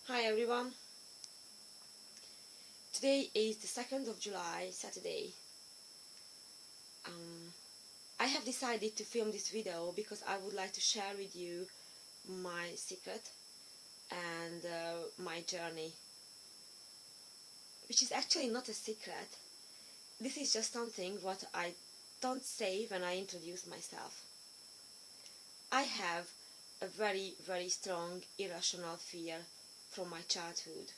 Hi everyone, today is the 2nd of July, Saturday. I have decided to film this video because I would like to share with you my secret and my journey, which is actually not a secret. This is just something what I don't say when I introduce myself. I have a very, very strong irrational fear from my childhood.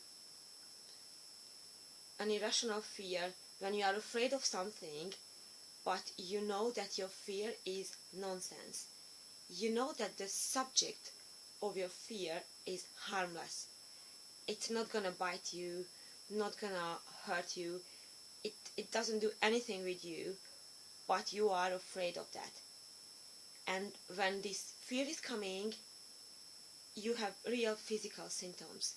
An irrational fear when you are afraid of something, but you know that your fear is nonsense. You know that the subject of your fear is harmless. It's not gonna bite you, not gonna hurt you. It doesn't do anything with you, but you are afraid of that. And when this fear is coming, you have real physical symptoms.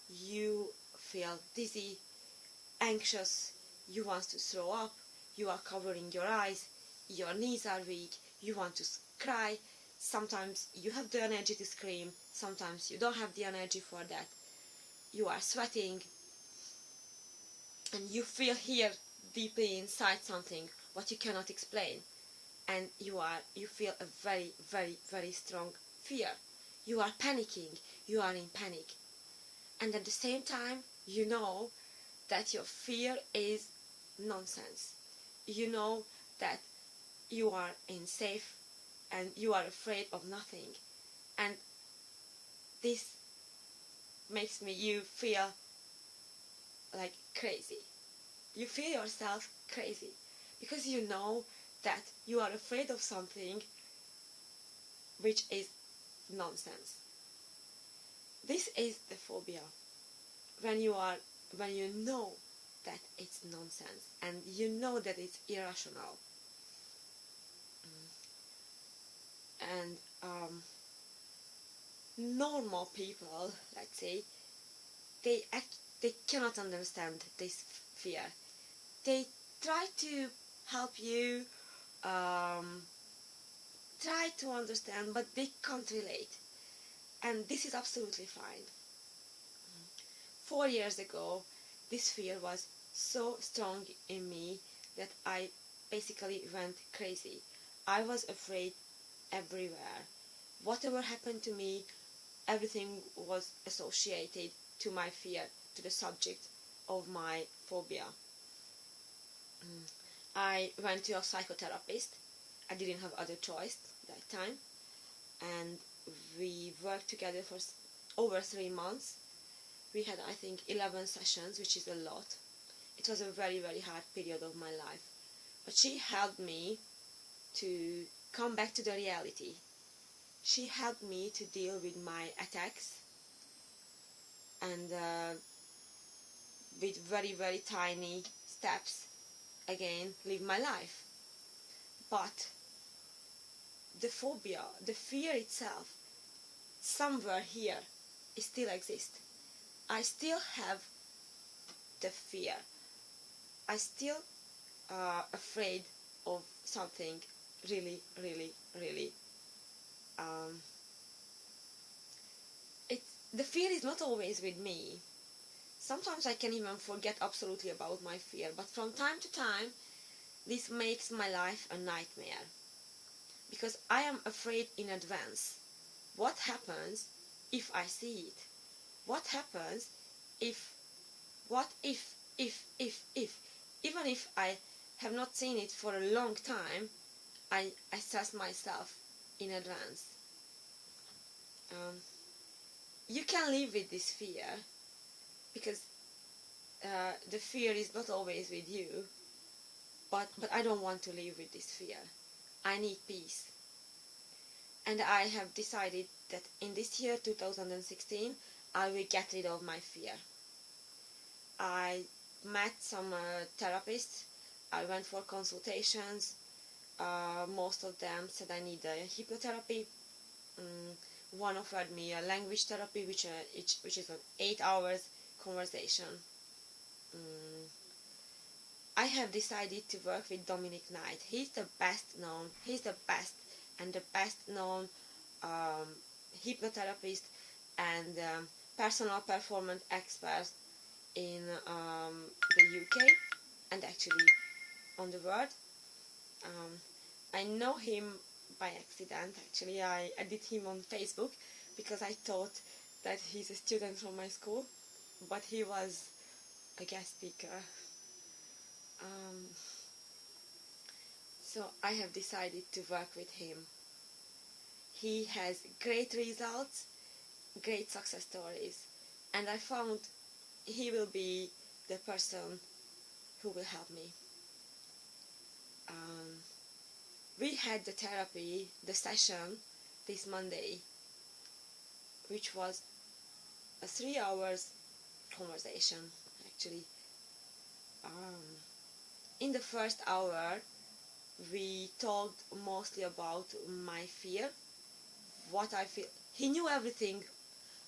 You feel dizzy, anxious, you want to throw up, you are covering your eyes, your knees are weak, you want to cry, sometimes you have the energy to scream, sometimes you don't have the energy for that, you are sweating, and you feel here deeply inside something what you cannot explain, and you feel a very, very, very strong fear. You are panicking, you are in panic, and at the same time you know that your fear is nonsense. You know that you are in safe and you are afraid of nothing, and this makes you feel like crazy. You feel yourself crazy because you know that you are afraid of something which is nonsense. This is the phobia, when you know that it's nonsense and you know that it's irrational. And normal people, let's say, they cannot understand this fear. They try to help you, try to understand, but they can't relate, and this is absolutely fine. 4 years ago, this fear was so strong in me that I basically went crazy. I was afraid everywhere. Whatever happened to me, everything was associated to my fear, to the subject of my phobia. I went to a psychotherapist. I didn't have other choice that time, and we worked together for over 3 months. We had, I think, 11 sessions, which is a lot. It was a very, very hard period of my life. But she helped me to come back to the reality. She helped me to deal with my attacks and with very, very tiny steps, again, live my life. But the phobia, the fear itself, somewhere here, it still exists. I still have the fear. I still afraid of something really, really, really. The fear is not always with me. Sometimes I can even forget absolutely about my fear, but from time to time, this makes my life a nightmare. Because I am afraid in advance. What happens if I see it? What happens if, even if I have not seen it for a long time, I stress myself in advance. You can live with this fear because the fear is not always with you, but I don't want to live with this fear. I need peace. And I have decided that in this year, 2016, I will get rid of my fear. I met some therapists. I went for consultations. Most of them said I need a hypnotherapy. One offered me a language therapy, which is an 8 hours conversation. I have decided to work with Dominic Knight. He's the best known hypnotherapist and personal performance expert in the UK and actually on the world. Um, I know him by accident. Actually, I added him on Facebook because I thought that he's a student from my school, but he was a guest speaker. Um, so I have decided to work with him. He has great results, great success stories, and I found he will be the person who will help me. We had the therapy, the session, this Monday, which was a 3 hours conversation, actually. In the first hour, we talked mostly about my fear, what I feel. He knew everything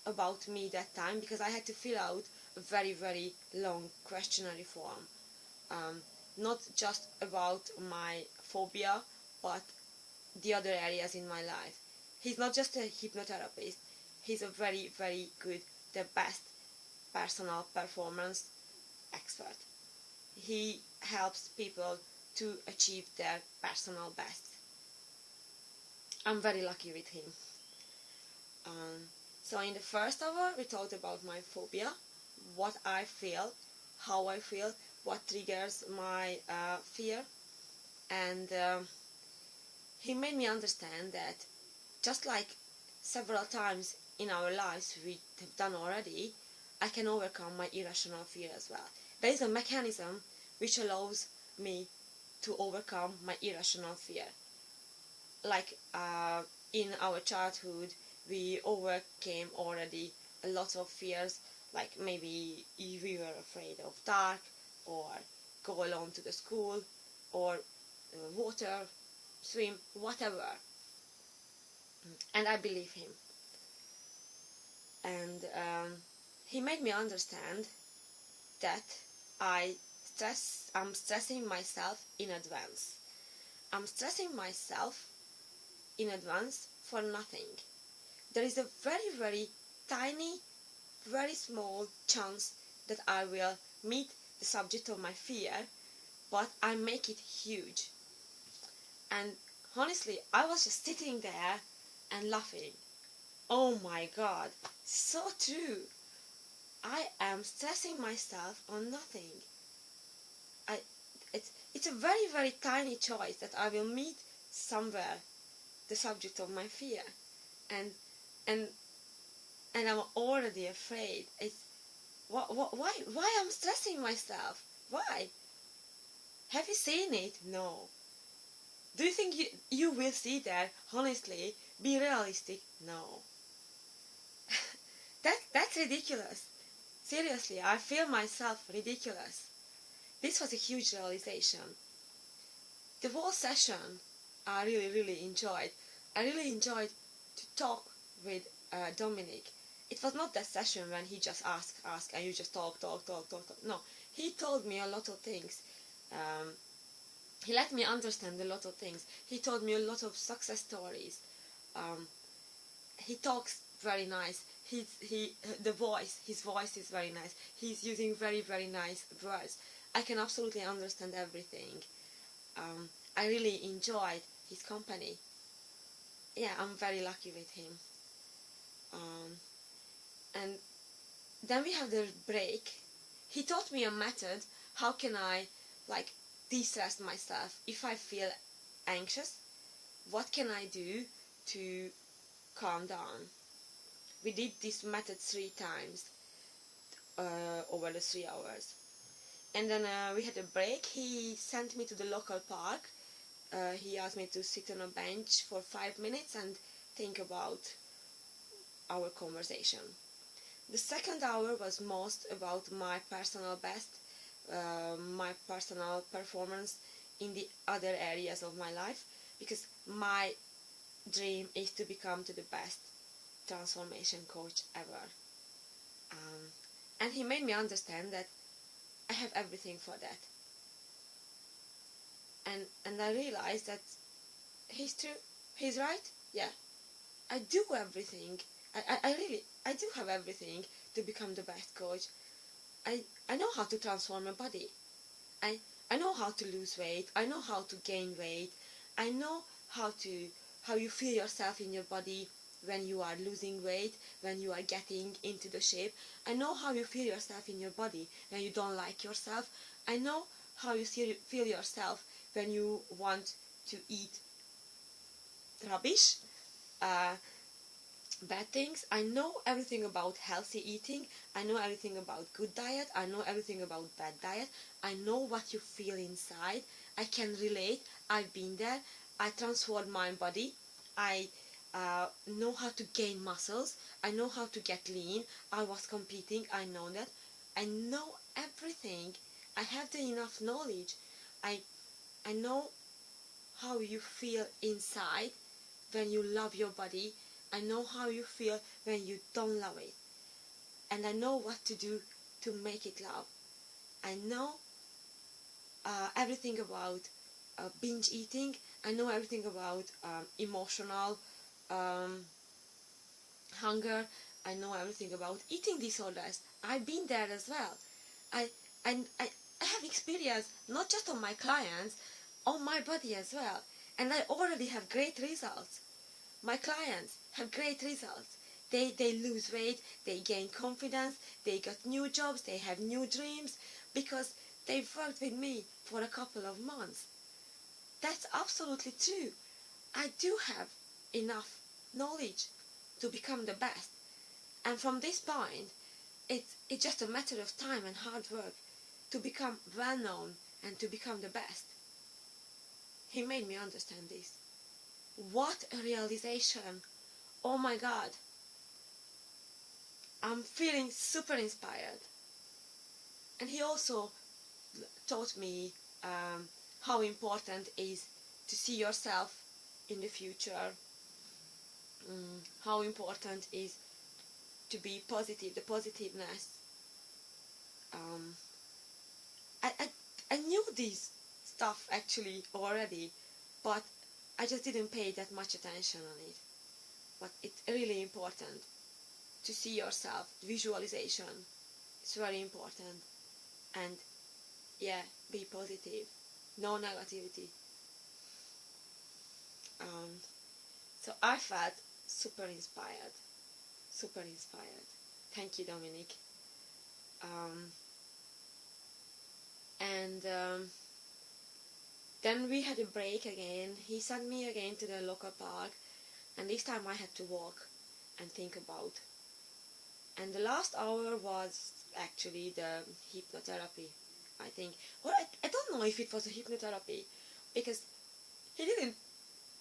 about me that time because I had to fill out a very, very long questionnaire form. Not just about my phobia, but the other areas in my life. He's not just a hypnotherapist, he's a very, very good, the best personal performance expert. He helps people to achieve their personal best. I'm very lucky with him. So in the first hour, we talked about my phobia, what I feel, how I feel, what triggers my fear, and he made me understand that just like several times in our lives we have done already, I can overcome my irrational fear as well. There is a mechanism which allows me to overcome my irrational fear. Like in our childhood, we overcame already a lot of fears, like maybe we were afraid of dark, or go alone to the school, or water, swim, whatever. And I believe him. And he made me understand that I'm stressing myself in advance. I'm stressing myself in advance for nothing. There is a very, very tiny, very small chance that I will meet the subject of my fear, but I make it huge. And honestly, I was just sitting there and laughing. Oh my God, so true. I am stressing myself on nothing. It's a very, very tiny choice that I will meet somewhere the subject of my fear, and and and I'm already afraid. It's why I'm stressing myself? Why? Have you seen it? No. Do you think you will see that? Honestly, be realistic. No. That's ridiculous. Seriously, I feel myself ridiculous. This was a huge realization. The whole session I really, really enjoyed. I really enjoyed to talk with Dominic. It was not that session when he just asked, and you just talk. No, he told me a lot of things. He let me understand a lot of things. He told me a lot of success stories. He talks very nice. His voice is very nice. He's using very, very nice words. I can absolutely understand everything. I really enjoyed his company. Yeah, I'm very lucky with him. And then we have the break. He taught me a method. How can I de-stress myself if I feel anxious? What can I do to calm down? We did this method 3 times over the 3 hours. And then we had a break. He sent me to the local park. He asked me to sit on a bench for 5 minutes and think about our conversation. The second hour was most about my personal best, my personal performance in the other areas of my life, because my dream is to become the best transformation coach ever. And he made me understand that I have everything for that. And I realized that he's true. He's right. Yeah, I do everything. I do have have everything to become the best coach. I know how to transform a body. I know how to lose weight. I know how to gain weight. I know how you feel yourself in your body when you are losing weight, when you are getting into the shape. I know how you feel yourself in your body when you don't like yourself. I know how you feel yourself when you want to eat rubbish, uh, bad things. I know everything about healthy eating. I know everything about good diet. I know everything about bad diet. I know what you feel inside. I can relate. I've been there. I transformed my body. I know how to gain muscles. I know how to get lean. I was competing. I know that. I know everything. I have the enough knowledge. I I know how you feel inside when you love your body. I know how you feel when you don't love it. And I know what to do to make it love. I know everything about binge eating. I know everything about emotional um, hunger. I know everything about eating disorders. I've been there as well. I and I have experience not just on my clients, on my body as well. And I already have great results. My clients have great results. They lose weight, they gain confidence, they got new jobs, they have new dreams because they've worked with me for a couple of months. That's absolutely true. I do have enough knowledge to become the best. And from this point, it's just a matter of time and hard work to become well known and to become the best. He made me understand this. What a realization! Oh my God! I'm feeling super inspired. And he also taught me how important is to see yourself in the future, how important is to be positive, the positiveness. Um, I, I knew this stuff actually already, but I just didn't pay that much attention on it. But it's really important to see yourself, visualization. It's very important. And yeah, be positive. No negativity. So I felt super inspired. Super inspired. Thank you, Dominic. And then we had a break again. He sent me again to the local park, and this time I had to walk and think about. And the last hour was actually the hypnotherapy, I think. Well, I don't know if it was a hypnotherapy, because he didn't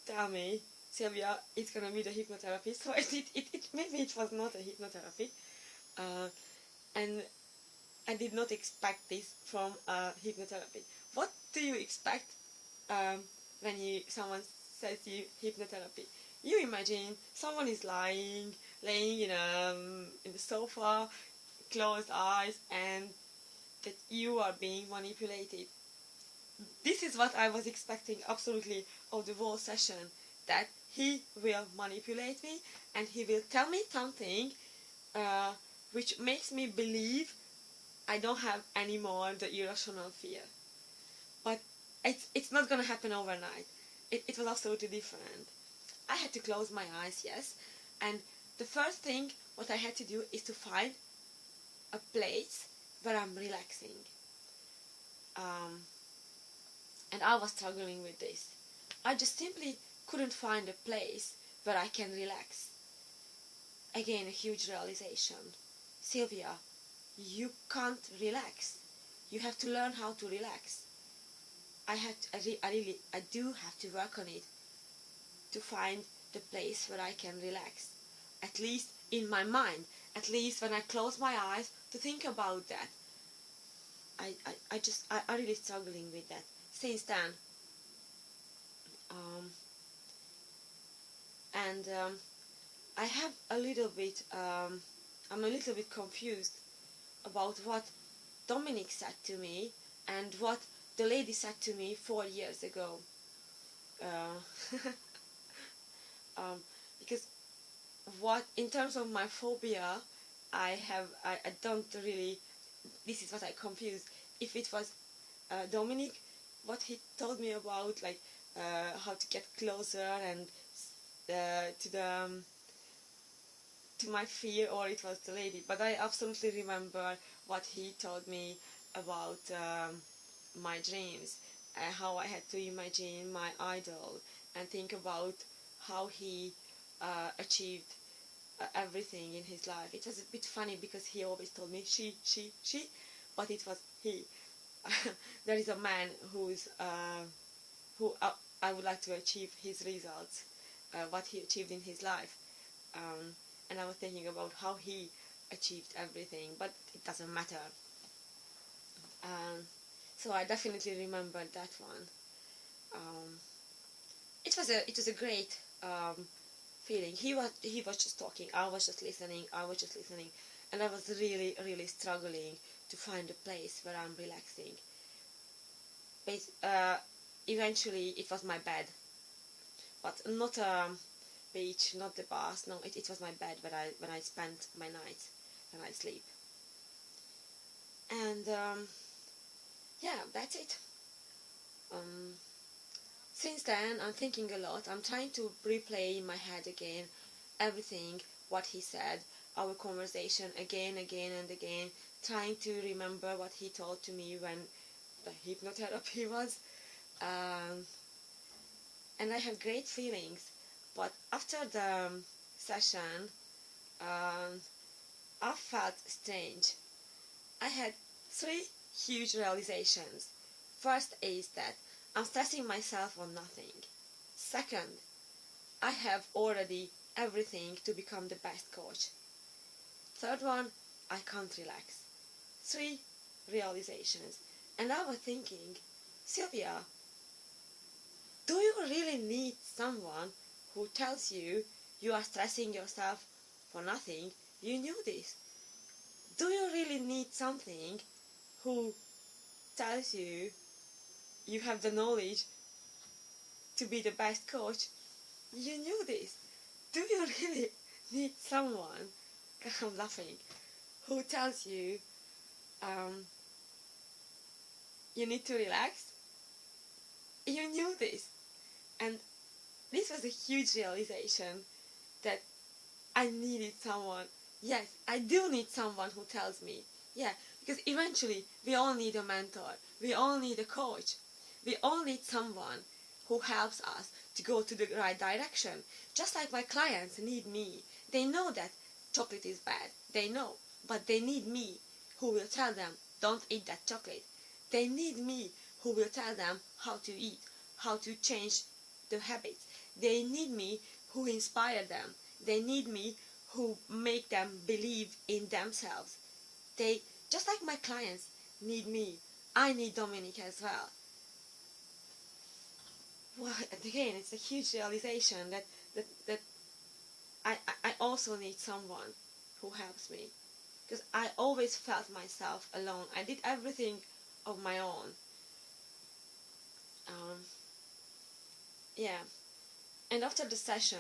tell me, Sylvia, it's gonna be the hypnotherapy, so maybe it was not a hypnotherapy. And I did not expect this from hypnotherapy. What do you expect when someone says to you hypnotherapy? You imagine someone is laying in the sofa, closed eyes, and that you are being manipulated. This is what I was expecting absolutely of the whole session, that he will manipulate me and he will tell me something which makes me believe I don't have anymore the irrational fear. But it's not going to happen overnight. It was absolutely different. I had to close my eyes, yes, and the first thing what I had to do is to find a place where I'm relaxing. And I was struggling with this. I just simply couldn't find a place where I can relax. Again, a huge realization. Sylvia, you can't relax. You have to learn how to relax. I do have to work on it to find the place where I can relax. At least in my mind. At least when I close my eyes to think about that. I'm really struggling with that since then. I have a little bit, I'm a little bit confused about what Dominic said to me and what the lady said to me 4 years ago. Because in terms of my phobia, I don't really, this is what I confused. If it was Dominic, what he told me about, like how to get closer and to the to my fear, or it was the lady. But I absolutely remember what he told me about my dreams, how I had to imagine my idol and think about how he achieved everything in his life. It was a bit funny because he always told me she, but it was he. There is a man who I would like to achieve his results, what he achieved in his life, and I was thinking about how he achieved everything, but it doesn't matter. So I definitely remember that one. Um, it was a great feeling. He was just talking. I was just listening. And I was really really struggling to find a place where I'm relaxing. Eventually, it was my bed, but not a beach, not the bath. No, it was my bed when I spent my nights when I sleep. And yeah, that's it. Um, since then, I'm thinking a lot. I'm trying to replay in my head again everything what he said, our conversation again and again, trying to remember what he told to me when the hypnotherapy was. Um, and I have great feelings. But after the session, um, I felt strange. I had three huge realizations. First is that I'm stressing myself on nothing. Second, I have already everything to become the best coach. Third one, I can't relax. Three realizations. And I was thinking, Sylvia, do you really need someone who tells you you are stressing yourself for nothing? You knew this. Do you really need something who tells you you have the knowledge to be the best coach? You knew this. Do you really need someone, I'm laughing, who tells you um, you need to relax? You knew this. And this was a huge realization that I needed someone. Yes, I do need someone who tells me. Yeah, because eventually we all need a mentor. We all need a coach. We all need someone who helps us to go to the right direction. Just like my clients need me. They know that chocolate is bad. They know. But they need me who will tell them, don't eat that chocolate. They need me who will tell them how to eat, how to change the habits. They need me who inspire them. They need me who make them believe in themselves. They, just like my clients need me, I need Dominic as well. Well, again, it's a huge realization that I also need someone who helps me. Because I always felt myself alone. I did everything of my own. Um, yeah. And after the session,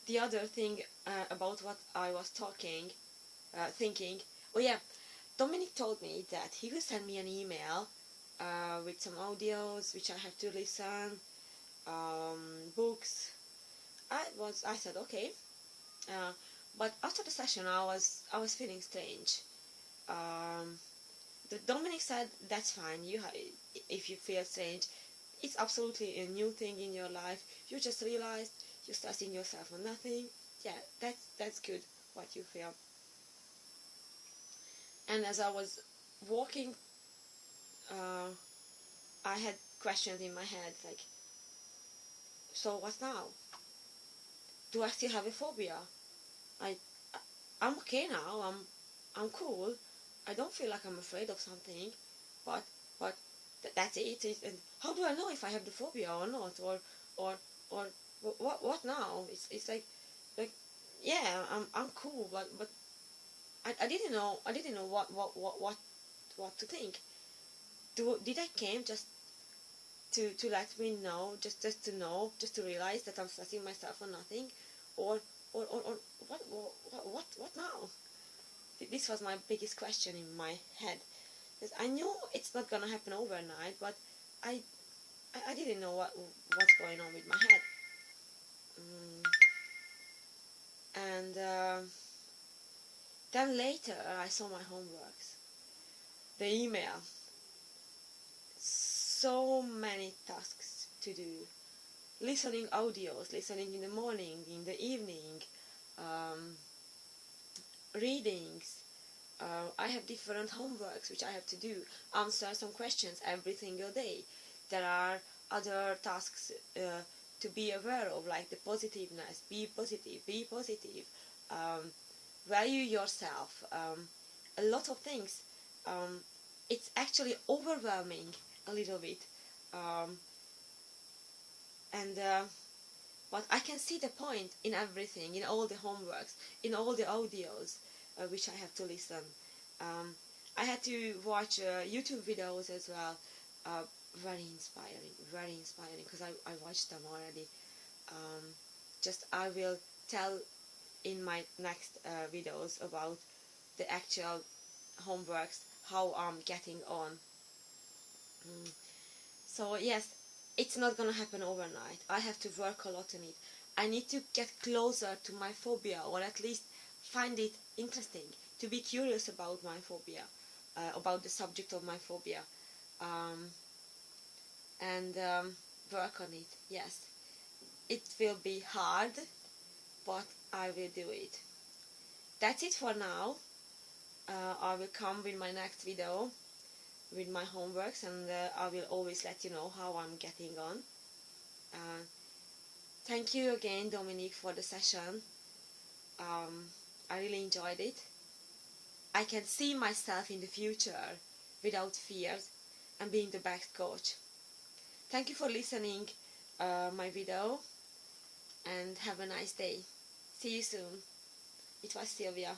the other thing about what I was thinking, oh yeah, Dominic told me that he will send me an email with some audios which I have to listen, books. I said okay, but after the session I was feeling strange. The Dominic said that's fine. If you feel strange, it's absolutely a new thing in your life. You just realized you're stressing yourself on nothing. Yeah, that's good. What you feel. And as I was walking, I had questions in my head like, so what now? Do I still have a phobia? I, I'm okay now. I'm cool. I don't feel like I'm afraid of something, but that's it. And how do I know if I have the phobia or not? Or what now? It's like yeah, I'm cool, but I didn't know what to think. Did I came just to let me know, just to know, just to realize that I'm stressing myself for nothing, or what now? this was my biggest question in my head. Because I knew it's not gonna happen overnight, but I didn't know what's going on with my head. And then later I saw my homeworks, the email, so many tasks to do, listening audios, listening in the morning, in the evening, readings. I have different homeworks which I have to do, answer some questions every single day. There are other tasks to be aware of, like the positiveness, be positive, value yourself, a lot of things. It's actually overwhelming a little bit, and but I can see the point in everything, in all the homeworks, in all the audios which I have to listen. I had to watch YouTube videos as well. Very inspiring, because I watched them already. Just I will tell in my next videos about the actual homeworks, how I'm getting on. So yes, it's not gonna happen overnight. I have to work a lot on it. I need to get closer to my phobia, or at least find it interesting, to be curious about my phobia, about the subject of my phobia, and work on it. Yes, it will be hard, but I will do it. That's it for now. I will come with my next video with my homeworks, and I will always let you know how I'm getting on. Thank you again, Dominique, for the session. I really enjoyed it. I can see myself in the future without fears and being the best coach. Thank you for listening my video, and have a nice day. See you soon. It was Sylvia.